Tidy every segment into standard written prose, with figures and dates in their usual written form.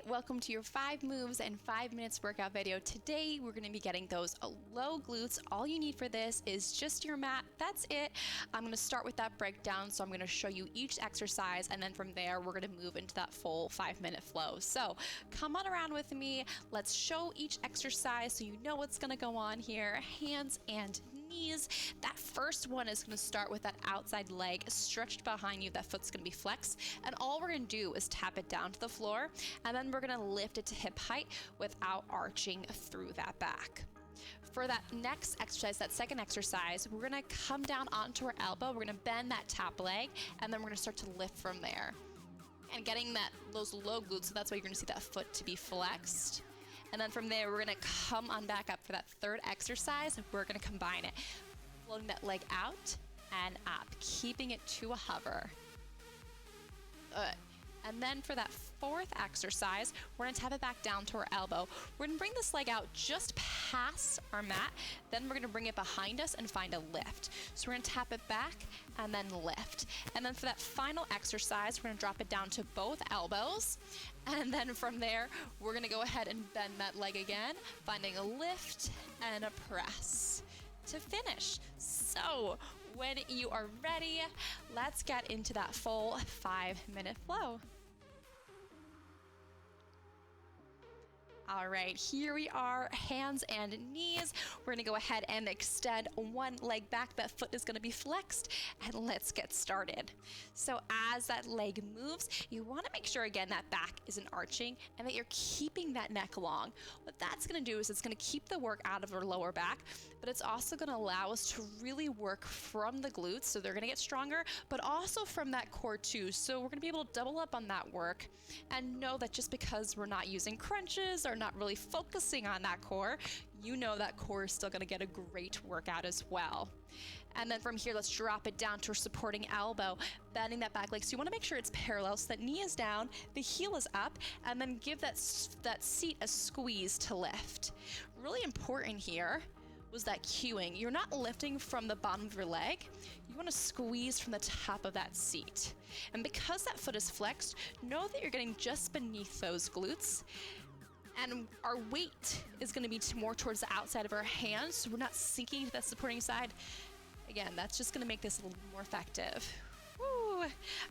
welcome to your 5 moves and 5 minutes workout video. Today we're going to be getting those low glutes. All you need for this is just your mat. That's it. I'm going to start with that breakdown, so I'm going to show you each exercise, and then from there we're going to move into that full 5-minute flow. So come on around with me. Let's show each exercise so you know what's going to go on here. Hands and knees. That first one is going to start with that outside leg stretched behind you. That foot's going to be flexed, and all we're going to do is tap it down to the floor, and then we're going to lift it to hip height without arching through that back. For that next exercise, that second exercise, we're going to come down onto our elbow. We're going to bend that top leg, and then we're going to start to lift from there. And getting those low glutes, so that's why you're going to see that foot to be flexed. And then from there, we're going to come on back up for that third exercise. We're going to combine it, floating that leg out and up, keeping it to a hover. Good. And then for that fourth exercise, we're going to tap it back down to our elbow. We're going to bring this leg out just past our mat. Then we're going to bring it behind us and find a lift. So we're going to tap it back and then lift. And then for that final exercise, we're going to drop it down to both elbows. And then from there, we're going to go ahead and bend that leg again, finding a lift and a press to finish. So when you are ready, let's get into that full 5-minute flow. All right, here we are, hands and knees. We're gonna go ahead and extend one leg back. That foot is gonna be flexed, and let's get started. So as that leg moves, you wanna make sure, again, that back isn't arching and that you're keeping that neck long. What that's gonna do is it's gonna keep the work out of our lower back, but it's also gonna allow us to really work from the glutes, so they're gonna get stronger, but also from that core too. So we're gonna be able to double up on that work, and know that just because we're not using crunches or not really focusing on that core, you know that core is still going to get a great workout as well. And then from here, let's drop it down to our supporting elbow, bending that back leg. So you want to make sure it's parallel, so that knee is down, the heel is up, and then give that seat a squeeze to lift. Really important here was that cueing. You're not lifting from the bottom of your leg. You want to squeeze from the top of that seat. And because that foot is flexed, know that you're getting just beneath those glutes. And our weight is going to be more towards the outside of our hands, so we're not sinking to that supporting side. Again, that's just going to make this a little more effective. Woo!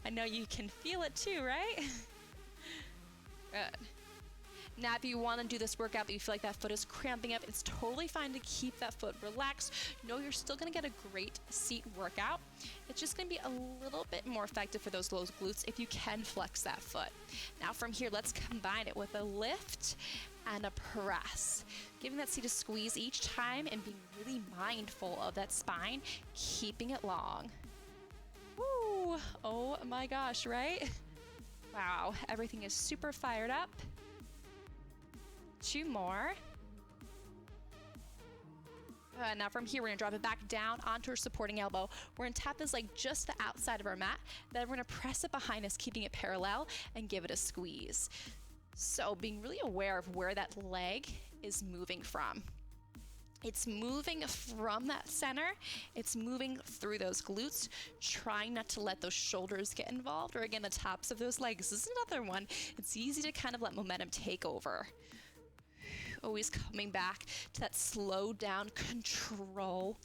I know you can feel it too, right? Good. Now, if you want to do this workout but you feel like that foot is cramping up, it's totally fine to keep that foot relaxed. Know you're still going to get a great seat workout. It's just going to be a little bit more effective for those low glutes if you can flex that foot. Now from here, let's combine it with a lift and a press. Giving that seat a squeeze each time and being really mindful of that spine, keeping it long. Woo! Oh my gosh, right? Wow, everything is super fired up. 2 more. Now from here, we're gonna drop it back down onto our supporting elbow. We're gonna tap this leg just the outside of our mat. Then we're gonna press it behind us, keeping it parallel, and give it a squeeze. So being really aware of where that leg is moving from. It's moving from that center. It's moving through those glutes, trying not to let those shoulders get involved, or again, the tops of those legs. This is another one. It's easy to kind of let momentum take over. Always coming back to that slow down control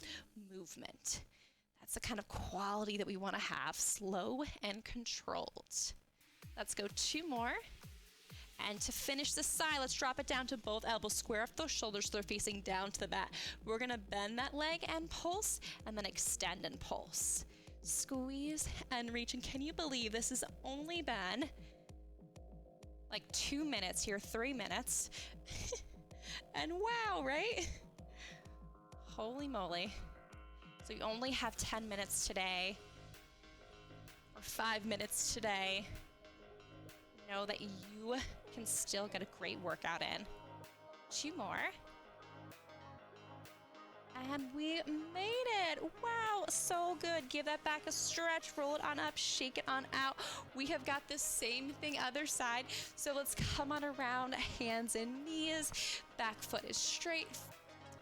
movement. That's the kind of quality that we want to have, slow and controlled. Let's go 2 more. And to finish this side, let's drop it down to both elbows, square up those shoulders so they're facing down to the mat. We're gonna bend that leg and pulse, and then extend and pulse. Squeeze and reach, and can you believe this has only been like 2 minutes here, 3 minutes. And wow, right? Holy moly. So you only have 10 minutes today, or 5 minutes today. Know that you can still get a great workout in. 2 more. And we made it. Wow, so good. Give that back a stretch, roll it on up, shake it on out. We have got the same thing other side. So let's come on around, hands and knees. Back foot is straight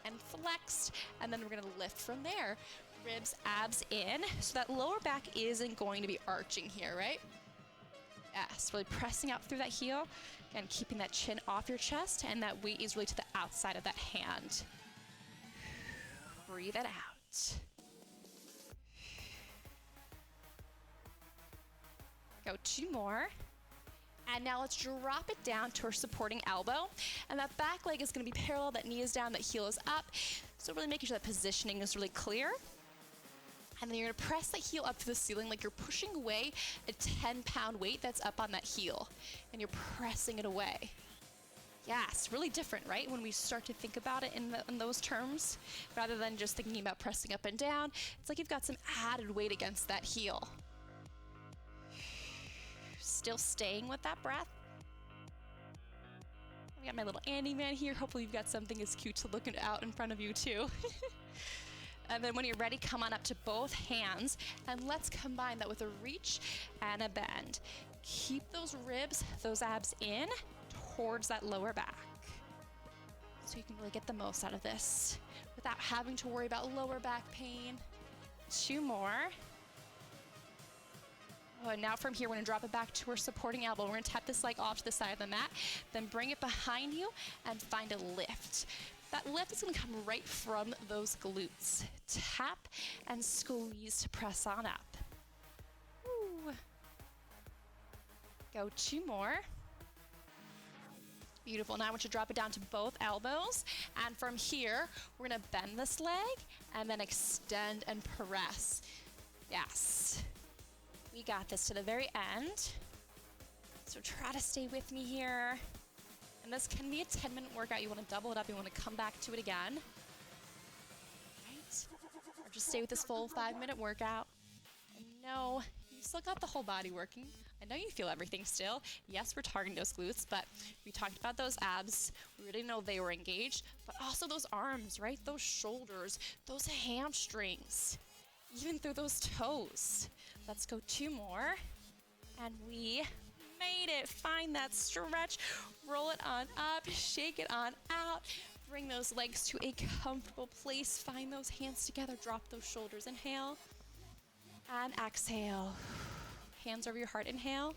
and flexed, and then we're gonna lift from there. Ribs, abs in. So that lower back isn't going to be arching here, right? Yes, really pressing out through that heel. Again, keeping that chin off your chest, and that weight is really to the outside of that hand. Breathe it out. Go 2 more. And now let's drop it down to our supporting elbow. And that back leg is gonna be parallel, that knee is down, that heel is up. So really making sure that positioning is really clear. And then you're gonna press that heel up to the ceiling like you're pushing away a 10-pound weight that's up on that heel. And you're pressing it away. Yes, really different, right? When we start to think about it in those terms, rather than just thinking about pressing up and down, it's like you've got some added weight against that heel. Still staying with that breath. I got my little Andy man here. Hopefully you've got something as cute to look out in front of you too. And then when you're ready, come on up to both hands and let's combine that with a reach and a bend. Keep those ribs, those abs in towards that lower back. So you can really get the most out of this without having to worry about lower back pain. 2 more. Oh, and now from here, we're gonna drop it back to our supporting elbow. We're gonna tap this leg off to the side of the mat, then bring it behind you and find a lift. That lift is gonna come right from those glutes. Tap and squeeze to press on up. Woo. Go 2 more. Beautiful. Now I want you to drop it down to both elbows. And from here, we're gonna bend this leg and then extend and press. Yes. We got this to the very end. So try to stay with me here. And this can be a 10-minute workout. You want to double it up. You want to come back to it again. Right? Or just stay with this full 5-minute workout. And no, you still got the whole body working. I know you feel everything still. Yes, we're targeting those glutes, but we talked about those abs. We already know they were engaged, but also those arms, right? Those shoulders, those hamstrings, even through those toes. Let's go 2 more. And we made it. Find that stretch. Roll it on up. Shake it on out. Bring those legs to a comfortable place. Find those hands together. Drop those shoulders. Inhale. And exhale. Hands over your heart. Inhale.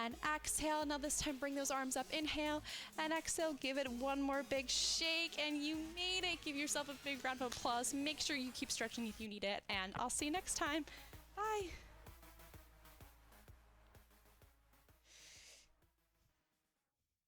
And exhale. Now this time bring those arms up. Inhale and exhale. Give it one more big shake. And you made it. Give yourself a big round of applause. Make sure you keep stretching if you need it. And I'll see you next time. Bye.